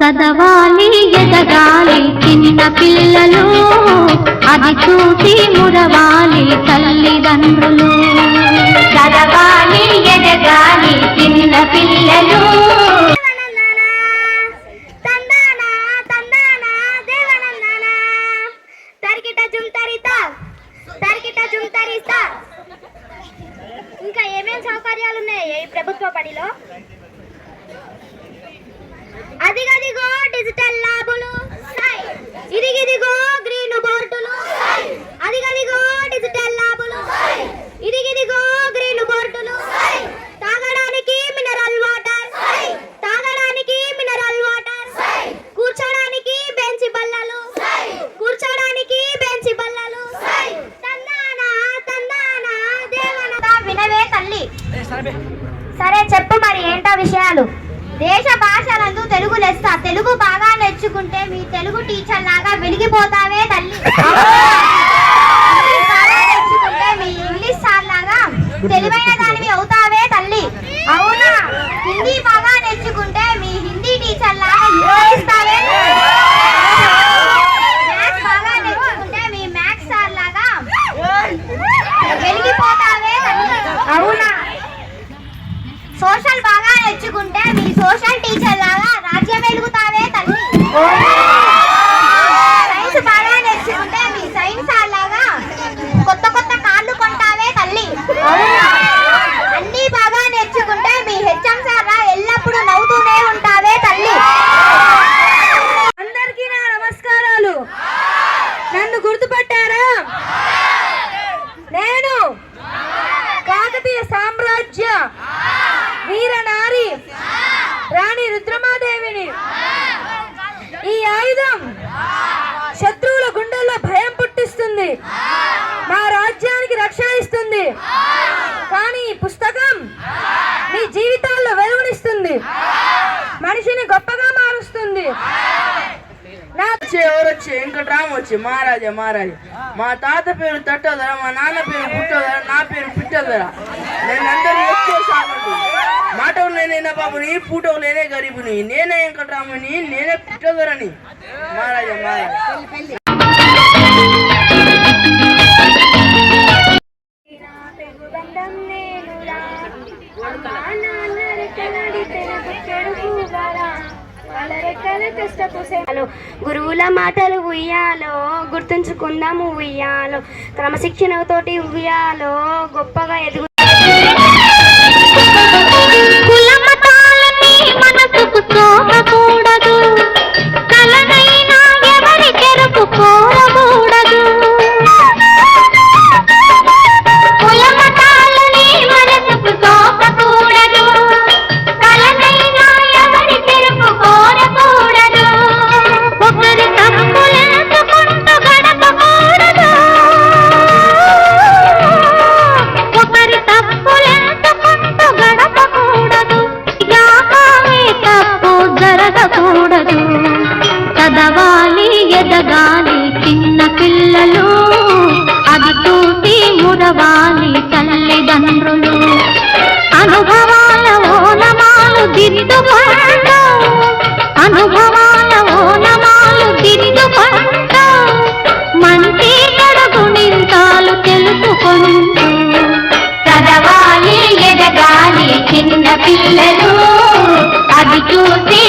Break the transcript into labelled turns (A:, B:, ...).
A: చదవాలి ఎదగాలి చిన్న పిల్లలు, అది చూసి మురవాలి తల్లిదండ్రులు. చదవాలి ఎదగాలి చిన్న పిల్లలు.
B: ఇంకా ఏమేం సౌకర్యాలు ఉన్నాయి ఈ ప్రభుత్వ బడిలో? అదిగదిగో డిజిటల్ ల్యాబులు, ఇదిగిదిగో గ్రీన్ బోర్డులు. అదిగదిగో డిజిటల్ ల్యాబులు, ఇదిగిదిగో గ్రీన్ బోర్డులు. తాగడానికి మినరల్ వాటర్, తాగడానికి మినరల్ వాటర్. కూర్చోడానికి బెంచి బల్లలు, కూర్చోడానికి బెంచి బల్లలు. తందానా తందానా దేవనతా వినవే తల్లి. సరే చెప్పు మరి ఏంటా విషయాలు? దేశ భాషలందు తెలుగు లెస్స, తెలుగు బాగా నేర్చుకుంటే మీ తెలుగు టీచర్ లాగా వెలిగిపోతావే తల్లి. బాగా నేర్చుకుంటే మీ ఇంగ్లీష్ సార్ లాగా తెలివైన దానివి అవుతావే తల్లి. అవునా? హిందీ బాగా నేర్చుకుంటే మీ హిందీ టీచర్ లాగా ఇస్తావే. మ్యాథ్స్ బాగా నేర్చుకుంటే మీ మ్యాథ్స్ సార్ లాగా వెలిగిపోతావే తల్లి. అవునా? సోషల్ బాగా నేర్చుకుంటే మీ సోషల్ టీచర్ లాగా రాజ్యం వెలుగుతావే తల్లి. సైన్స్ బాగా నేర్చుకుంటే మీ సైన్స్ సార్ లాగా కొత్త కొత్త కార్లు కొంటావే తల్లి. అన్ని బాగా నేర్చుకుంటే మీ హెచ్ఎం సార్ ఎల్లప్పుడూ నవ్వుతూనే ఉంటావే తల్లి.
C: అందరికీ నా నమస్కారాలు. నన్ను గుర్తుపట్టారా? నేను కాకతీయ సామ్రాజ్య వీరనారి రాణి రుద్రమాదేవిని. ఈ ఆయుధం శత్రువుల గుండెల్లో భయం పుట్టిస్తుంది, మా రాజ్యానికి రక్షణ ఇస్తుంది. కానీ ఈ పుస్తకం మీ జీవితాల్లో వెలుగునిస్తుంది, మనిషిని గొప్పగా మారుస్తుంది.
D: ఎవరొచ్చి వెంకటరామ వచ్చి మహారాజా మహారాజా, మా తాత పేరు తట్టోదర, మా నాన్న పేరు పుట్టోదర, నా పేరు పిట్టోదర. నేను అందరూ ఎక్కువ సాగు మాటలు నేనైనా బాబుని, పూటలు నేనే గరీబుని, నేనే వెంకటరాముని, నేనే పిట్టోదరని. మహారాజా మహారాజా
B: గురువుల మాటలు ఉయ్యాలో, గుర్తుంచుకుందాము ఉయ్యాలో, క్రమశిక్షణతోటి ఉయ్యాలో గొప్పగా ఎదుగు.
A: మనసుకు సోకకూడదు, కలనైనా ఎవరి చెరుపు కోరకూడదు. కులమతాలని మనసుకు సోకకూడదు, కలనైనా ఎవరి చెరుపు కోరకూడదు. ఒకరి తప్పులెందుకుంటూ గడపకూడదు, ఒకరి తప్పులెందుకుంటూ గడపకూడదు. తప్పు జరగకూడదు. చదవాలి ఎదగాలి చిన్న పిల్లలు, అది చూసి మురవాలి తల్లిదండ్రులు. అనుభవాల ఓనమాలు దిద్దుకుంటూ, అనుభవాల ఓనమాలు దిద్దుకుంటూ, మంచి చెడుగు నింతాలు తెలుసుకుంటూ. చదవాలి ఎదగాలి చిన్న పిల్లలు, అది చూసి